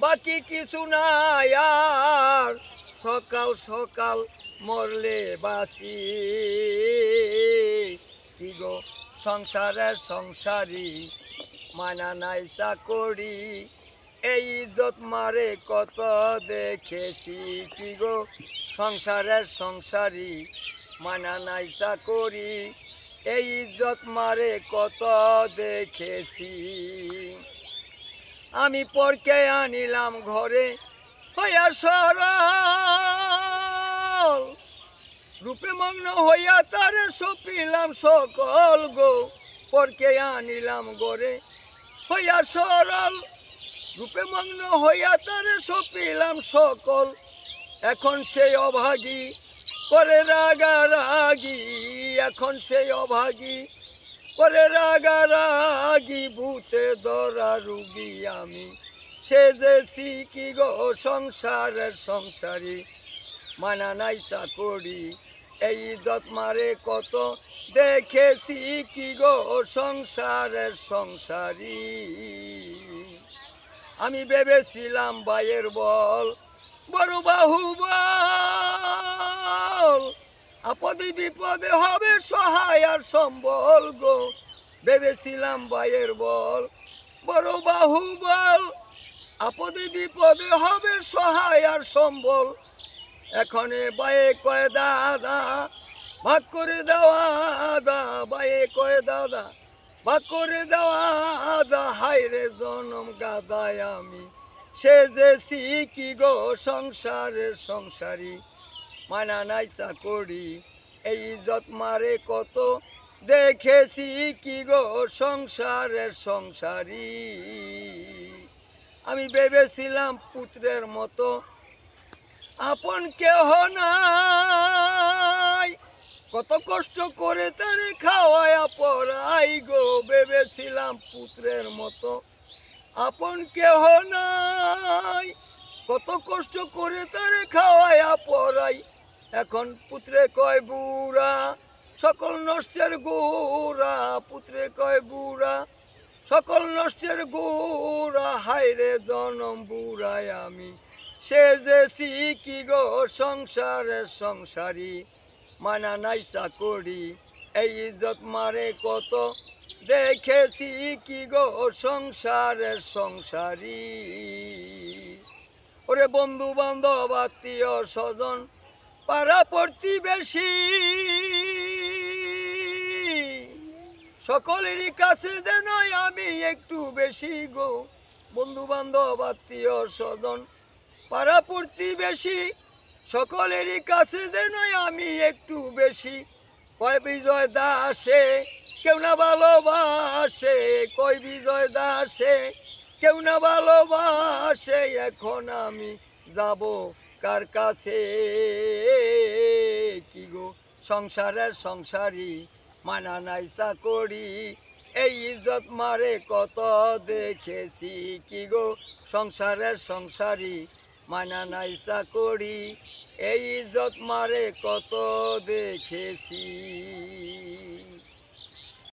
বাকি কিছু নাই আর, সকাল সকাল মরলে বাঁচি। কি গো সংসারের সংসারী, মানা নাই চাকরি, এই ইজ্জত মারে কত দেখেছি। কি গো সংসারের সংসারী, মানা নাই চাকরি, এই ইজ্জত মারে কত দেখেছি। আমি পরকে আনিলাম ঘরে হইয়া সরল, রূপে মগ্ন হইয়া তারে সপিলাম সকল গো। পরকে আনিলাম ঘরে হইয়া সরল, রূপে মগ্ন হইয়া তারে সপিলাম সকল। এখন সেই অভাগী করে রাগারাগি, এখন সেই অভাগী করে রাগারাগি, ভূতে ধরা রুগী আমি সেজেছি। কি গো সংসারের সংসারী, মানা নাই চাকরি, এই ইজ্জত মারে কত দেখেছি। কি গো সংসারের সংসারী, আমি ভেবেছিলাম ভাইয়ের বল বড় বাহুবল, আপদে বিপদে হবে সহায় আর সম্বল গো। ভেবেছিলাম ভাইয়ের বল বড় বাহুবল, আপদে বিপদে হবে সহায় আর সম্বল। এখনে বায়ে কয় দাদা ভাগ করে দেওয়া দা, বায়ে কয় দাদা ভাগ করে দেওয়া দা, হায়রে জনম গাদায় আমি সেজেছি। কি গো সংসারের সংসারী, মানা নাই চাকরি, এই ইজ্জত মারে কত দেখেছি। কি গো সংসারের সংসারী, আমি ভেবেছিলাম পুত্রের মতো আপন কেহ নাই, কত কষ্ট করে তারে খাওয়ায়া পড়াই গো। ভেবেছিলাম পুত্রের মতো আপন কেহ নাই, কত কষ্ট করে তারে খাওয়ায়া পড়াই। এখন পুত্রে কয় বুড়া, সকল নষ্টের গোড়া, পুত্রে কয় বুড়া, সকল নষ্টের গোড়া, হায়রে জনম বুড়ায় আমি সেজেছি। কি গো সংসারের সংসারী, মানা নাই চাকরি, এই ইজ্জত মারে কত দেখেছি। কি গো সংসারের সংসারী, ওরে বন্ধু বান্ধব আত্মীয় স্বজন পাড়া প্রতিবেশী, সকলেরই কাছে যেন আমি একটু বেশি গো। বন্ধু বান্ধব আত্মীয় স্বজন পাড়া প্রতিবেশী, সকলেরই কাছে যেন আমি একটু বেশি। কয় বিজয় দাসে কেউ না ভালোবাসে, কয় বিজয় দাসে কেউ না ভালোবাসে, এখন আমি যাব কার কাছে। কি গো সংসারের সংসারী, মানা নাই চাকরি, এই ইজ্জত মারে কত দেখেছি। কি গো সংসারের সংসারী, মানা নাই চাকরি, এই ইজ্জত মারে কত দেখেছি।